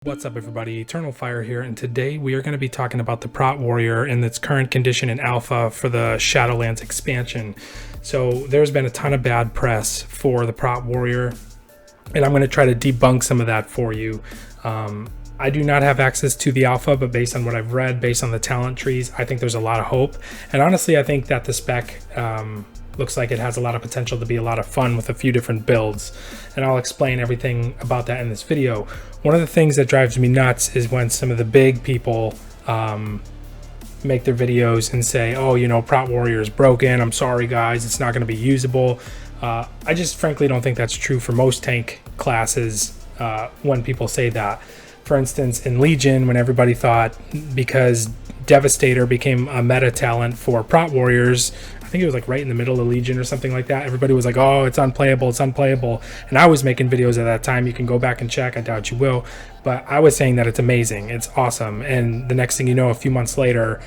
What's up everybody, Eternal Fire here, and today we are going to be talking about the Prot Warrior in its current condition in alpha for the Shadowlands expansion. So there's been a ton of bad press for the Prot Warrior, and I'm going to try to debunk some of that for you. I do not have access to the alpha, but based on what I've read, based on the talent trees, I think there's a lot of hope. And honestly, I think that the spec looks like it has a lot of potential to be a lot of fun with a few different builds, and I'll explain everything about that in this video. One of the things that drives me nuts is when some of the big people make their videos and say, oh, you know, Prot Warrior is broken, I'm sorry guys, it's not going to be usable. I just frankly don't think that's true for most tank classes when people say that. For instance, in Legion, when everybody thought, because Devastator became a meta talent for Prot Warriors, I think it was like right in the middle of Legion or something like that, everybody was like, oh, it's unplayable, it's unplayable. And I was making videos at that time. You can go back and check, I doubt you will, but I was saying that it's amazing, it's awesome. And the next thing you know, a few months later,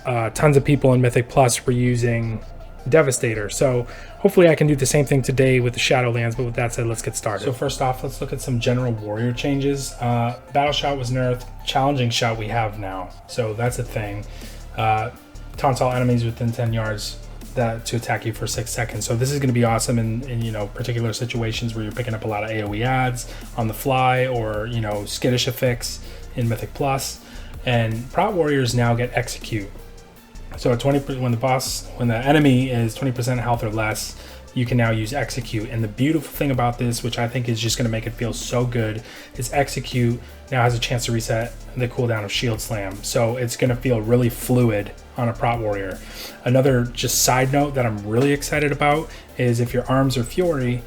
tons of people in Mythic Plus were using Devastator. So hopefully I can do the same thing today with the Shadowlands, but with that said, let's get started. So first off, let's look at some general warrior changes. Battle Shout was nerfed, Challenging Shout we have now, so that's a thing. Taunts all enemies within 10 yards to attack you for 6 seconds. So this is going to be awesome in you know, particular situations where you're picking up a lot of AoE ads on the fly, or you know, skittish affix in Mythic Plus. And Prot Warriors now get Execute. So 20% when the enemy is 20% health or less, you can now use Execute. And the beautiful thing about this, which I think is just going to make it feel so good, is Execute now has a chance to reset the cooldown of Shield Slam. So it's going to feel really fluid on a Prot Warrior. Another just side note that I'm really excited about is if your arms are Fury,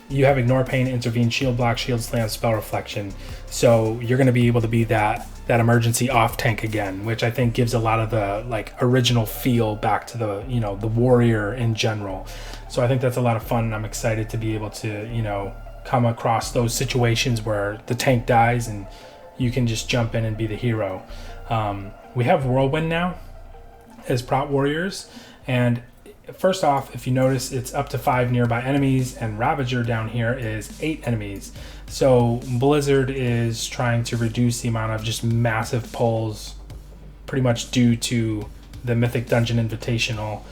you have Ignore Pain, Intervene, Shield Block, Shield Slam, Spell Reflection. So you're going to be able to be that emergency off tank again, which I think gives a lot of the like original feel back to the, you know, the warrior in general. So I think that's a lot of fun, and I'm excited to be able to, you know, come across those situations where the tank dies and you can just jump in and be the hero. We have Whirlwind now as Prot Warriors, and first off, if you notice, it's up to 5 nearby enemies, and Ravager down here is 8 enemies. So Blizzard is trying to reduce the amount of just massive pulls, pretty much due to the Mythic Dungeon Invitational,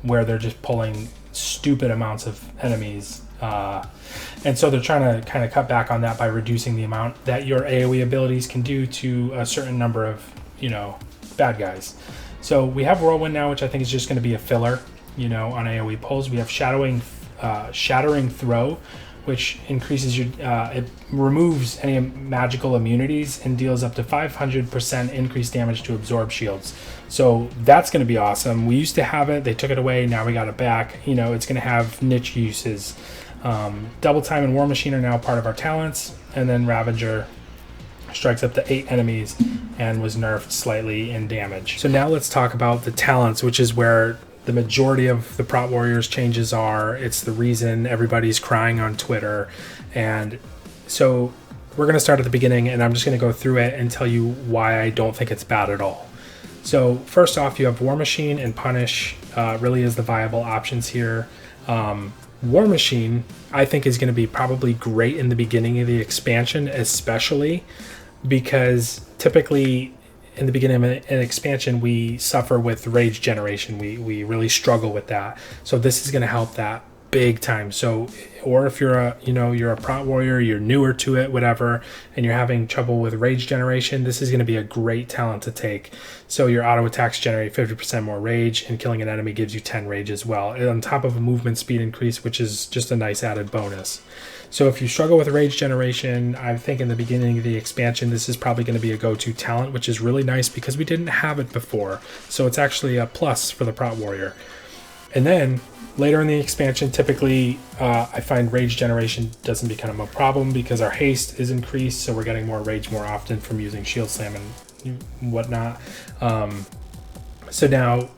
where they're just pulling stupid amounts of enemies. And so they're trying to kind of cut back on that by reducing the amount that your AoE abilities can do to a certain number of, you know, bad guys. So we have Whirlwind now, which I think is just going to be a filler, you know, on AoE pulls. We have Shattering Throw, which increases your, it removes any magical immunities and deals up to 500% increased damage to absorb shields. So that's going to be awesome. We used to have it, they took it away, now we got it back. You know, it's going to have niche uses. Double Time and War Machine are now part of our talents, and then Ravager strikes up to 8 enemies and was nerfed slightly in damage. So now let's talk about the talents, which is where the majority of the Prot Warriors changes are. It's the reason everybody's crying on Twitter. And so we're going to start at the beginning, and I'm just going to go through it and tell you why I don't think it's bad at all. So first off, you have War Machine and Punish really is the viable options here. War Machine, I think, is going to be probably great in the beginning of the expansion, especially because typically in the beginning of an expansion we suffer with rage generation. We really struggle with that. So this is going to help that big time. So, or if you're a, you know, you're a Prot Warrior, you're newer to it, whatever, and you're having trouble with rage generation, this is going to be a great talent to take. So your auto attacks generate 50% more rage, and killing an enemy gives you 10 rage as well, and on top of a movement speed increase, which is just a nice added bonus. So if you struggle with rage generation, I think in the beginning of the expansion, this is probably going to be a go-to talent, which is really nice because we didn't have it before. So it's actually a plus for the Prot Warrior. And then later in the expansion, typically I find rage generation doesn't become a problem because our haste is increased, so we're getting more rage more often from using Shield Slam and whatnot. So now,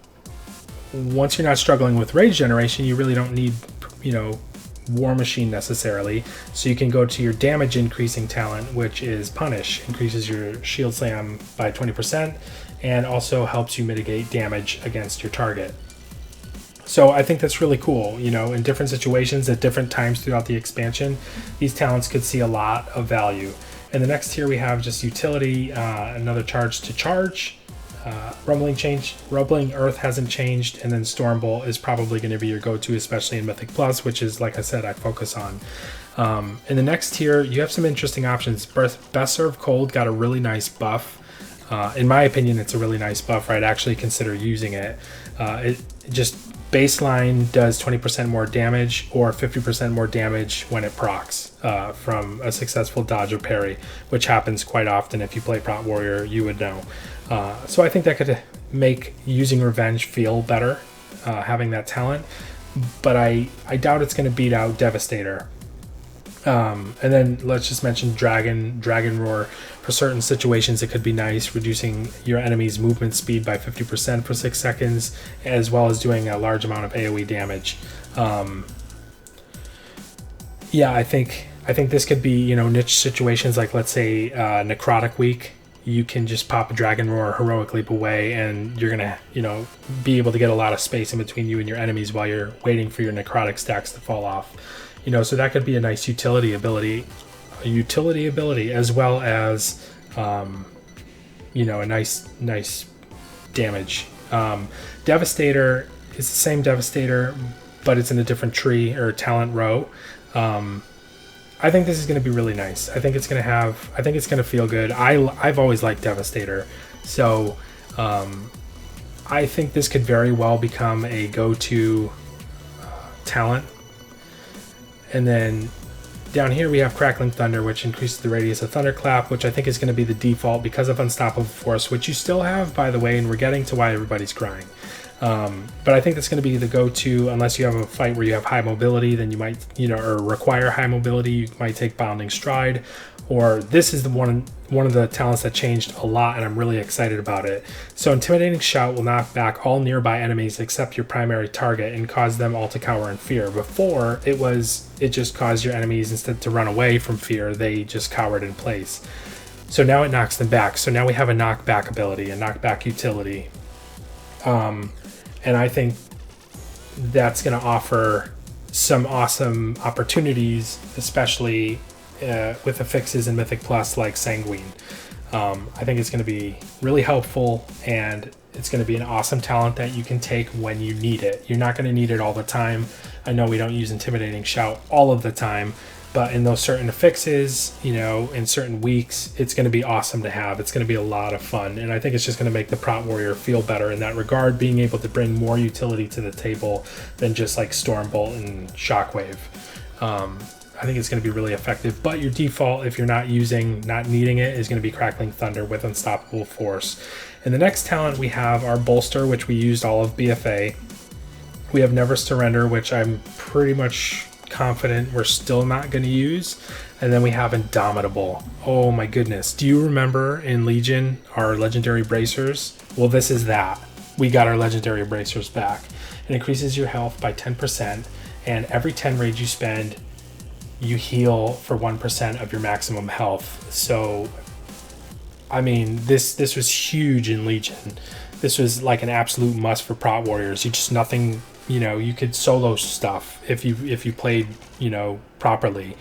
once you're not struggling with rage generation, you really don't need, you know, War Machine necessarily. So you can go to your damage increasing talent, which is Punish. Increases your Shield Slam by 20% and also helps you mitigate damage against your target. So I think that's really cool. You know, in different situations at different times throughout the expansion, these talents could see a lot of value. And the next tier we have just utility, another charge to charge. Rumbling Earth hasn't changed, and then Storm Bolt is probably going to be your go-to, especially in Mythic Plus, which is, like I said, I focus on. In the next tier, you have some interesting options. Best Serve Cold got a really nice buff. In my opinion, it's a really nice buff. I'd actually consider using it. It just baseline does 20% more damage or 50% more damage when it procs from a successful dodge or parry, which happens quite often. If you play Prot Warrior, you would know. So I think that could make using Revenge feel better, having that talent, but I doubt it's going to beat out Devastator. And then let's just mention Dragon Roar. For certain situations, it could be nice, reducing your enemy's movement speed by 50% for 6 seconds, as well as doing a large amount of AoE damage. Yeah, I think this could be, you know, niche situations like, let's say, Necrotic Week. You can just pop a Dragon Roar, Heroic Leap away, and you're gonna, you know, be able to get a lot of space in between you and your enemies while you're waiting for your necrotic stacks to fall off. You know, so that could be a nice utility ability, as well as, you know, a nice damage. Devastator is the same Devastator, but it's in a different tree or talent row. I think this is going to be really nice. I think it's going to feel good. I've always liked Devastator. So I think this could very well become a go-to talent. And then down here we have Crackling Thunder, which increases the radius of Thunderclap, which I think is going to be the default because of Unstoppable Force, which you still have, by the way, and we're getting to why everybody's crying. But I think that's going to be the go-to unless you have a fight where you have high mobility, then you might, you know, or require high mobility, you might take Bounding Stride. Or this is the one of the talents that changed a lot, and I'm really excited about it. So Intimidating Shout will knock back all nearby enemies except your primary target and cause them all to cower in fear. Before, it just caused your enemies, instead to run away from fear, they just cowered in place. So now it knocks them back. So now we have a knockback ability, a knockback utility. And I think that's going to offer some awesome opportunities, especially with the fixes in Mythic Plus like Sanguine. I think it's going to be really helpful, and it's going to be an awesome talent that you can take when you need it. You're not going to need it all the time. I know we don't use Intimidating Shout all of the time, but in those certain fixes, you know, in certain weeks, it's going to be awesome to have. It's going to be a lot of fun, and I think it's just going to make the Prot Warrior feel better in that regard, being able to bring more utility to the table than just like Storm Bolt and Shockwave. I think it's going to be really effective, but your default, if you're not needing it, is going to be Crackling Thunder with Unstoppable Force. And the next talent we have our Bolster, which we used all of BFA. We have Never Surrender, which I'm pretty much confident we're still not going to use. And then we have Indomitable. Oh my goodness. Do you remember in Legion our legendary bracers? Well, this is that. We got our legendary bracers back. It increases your health by 10%, and every 10 rage you spend, you heal for 1% of your maximum health. So, I mean, this was huge in Legion. This was like an absolute must for Prot Warriors. You know, you could solo stuff if you played, you know, properly.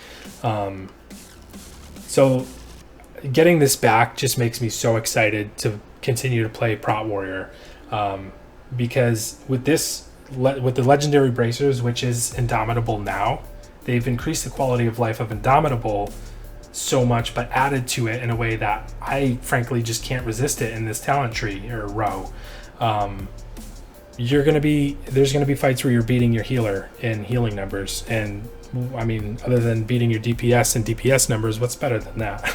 So getting this back just makes me so excited to continue to play Prot Warrior, because with the legendary bracers, which is Indomitable now, they've increased the quality of life of Indomitable so much, but added to it in a way that I frankly just can't resist it in this talent tree or row. There's gonna be fights where you're beating your healer in healing numbers, and I mean, other than beating your DPS and DPS numbers, what's better than that?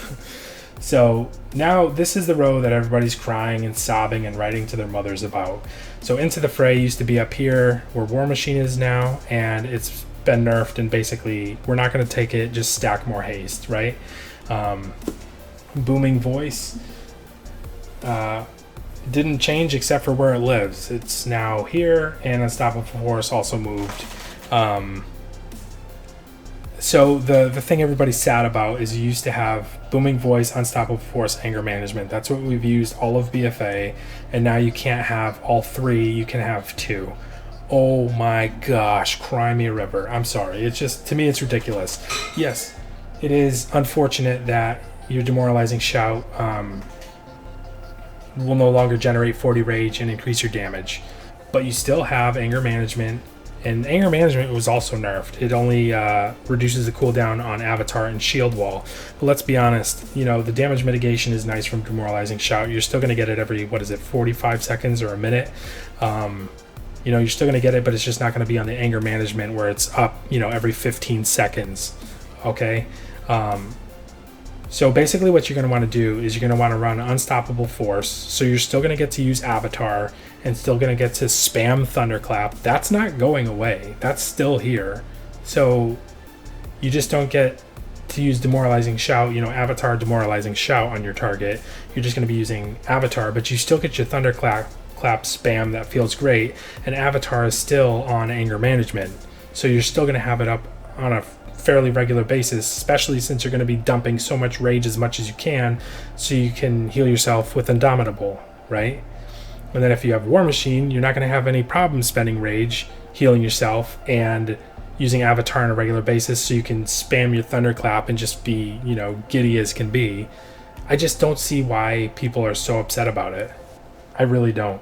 So now this is the row that everybody's crying and sobbing and writing to their mothers about. So Into the Fray used to be up here where War Machine is now, and it's been nerfed, and basically we're not going to take it, just stack more haste, right? Booming Voice didn't change except for where it lives. It's now here, and Unstoppable Force also moved. So the thing everybody's sad about is you used to have Booming Voice, Unstoppable Force, Anger Management. That's what we've used all of BFA, and now you can't have all three, you can have two. Oh my gosh, cry me a river. I'm sorry. It's just, to me, it's ridiculous. Yes, it is unfortunate that your demoralizing shout will no longer generate 40 rage and increase your damage, but you still have anger management, and anger management was also nerfed. It only reduces the cooldown on avatar and shield wall, but let's be honest, you know, the damage mitigation is nice from demoralizing shout. You're still going to get it every, 45 seconds or a minute. You know, you're still going to get it, but it's just not going to be on the anger management where it's up, you know, every 15 seconds. Okay. So basically what you're going to want to do is you're going to want to run Unstoppable Force. So you're still going to get to use Avatar and still going to get to spam Thunderclap. That's not going away. That's still here. So you just don't get to use Demoralizing Shout, you know, Avatar Demoralizing Shout on your target. You're just going to be using Avatar, but you still get your Thunderclap spam that feels great, and Avatar is still on anger management. So you're still going to have it up on a fairly regular basis, especially since you're going to be dumping so much rage as much as you can, so you can heal yourself with Indomitable, right? And then if you have War Machine, you're not going to have any problem spending rage, healing yourself, and using Avatar on a regular basis, so you can spam your Thunderclap and just be, you know, giddy as can be. I just don't see why people are so upset about it. I really don't.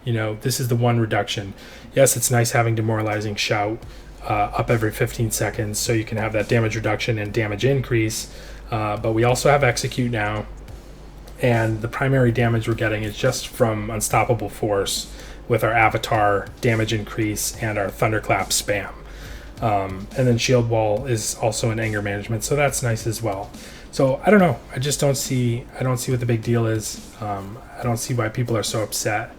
You know, this is the one reduction. Yes, it's nice having Demoralizing Shout up every 15 seconds, so you can have that damage reduction and damage increase, but we also have Execute now, and the primary damage we're getting is just from Unstoppable Force with our Avatar damage increase and our Thunderclap spam. And then Shield Wall is also in anger management, so that's nice as well. So I don't know, I don't see what the big deal is. I don't see why people are so upset.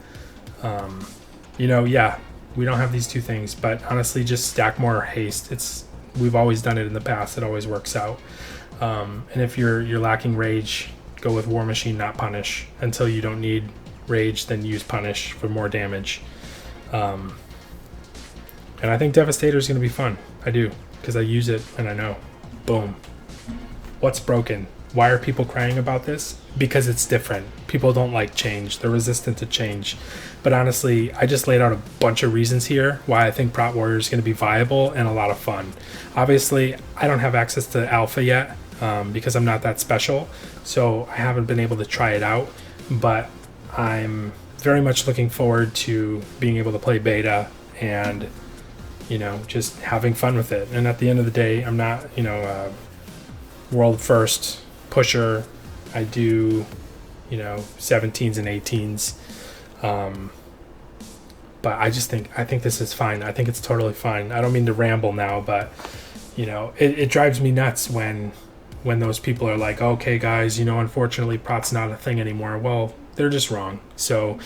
You know, yeah, we don't have these two things, but honestly, just stack more haste. We've always done it in the past. It always works out. And if you're lacking rage, go with War Machine, not Punish. Until you don't need rage, then use Punish for more damage. And I think Devastator is going to be fun. I do, because I use it and I know. Boom. What's broken? Why are people crying about this? Because it's different. People don't like change. They're resistant to change. But honestly, I just laid out a bunch of reasons here why I think Prot Warrior is going to be viable and a lot of fun. Obviously, I don't have access to alpha yet because I'm not that special. So I haven't been able to try it out. But I'm very much looking forward to being able to play beta and, you know, just having fun with it. And at the end of the day, I'm not, you know, world first pusher. I do, you know, 17s and 18s. But I think this is fine. I think it's totally fine. I don't mean to ramble now, but, you know, it drives me nuts when those people are like, okay, guys, you know, unfortunately, Prot's not a thing anymore. Well, they're just wrong. So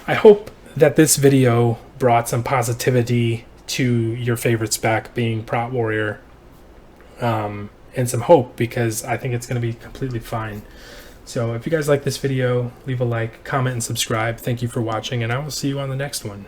I hope that this video brought some positivity to your favorite spec, being Prot Warrior, and some hope, because I think it's going to be completely fine. So if you guys like this video, leave a like, comment, and subscribe. Thank you for watching, and I will see you on the next one.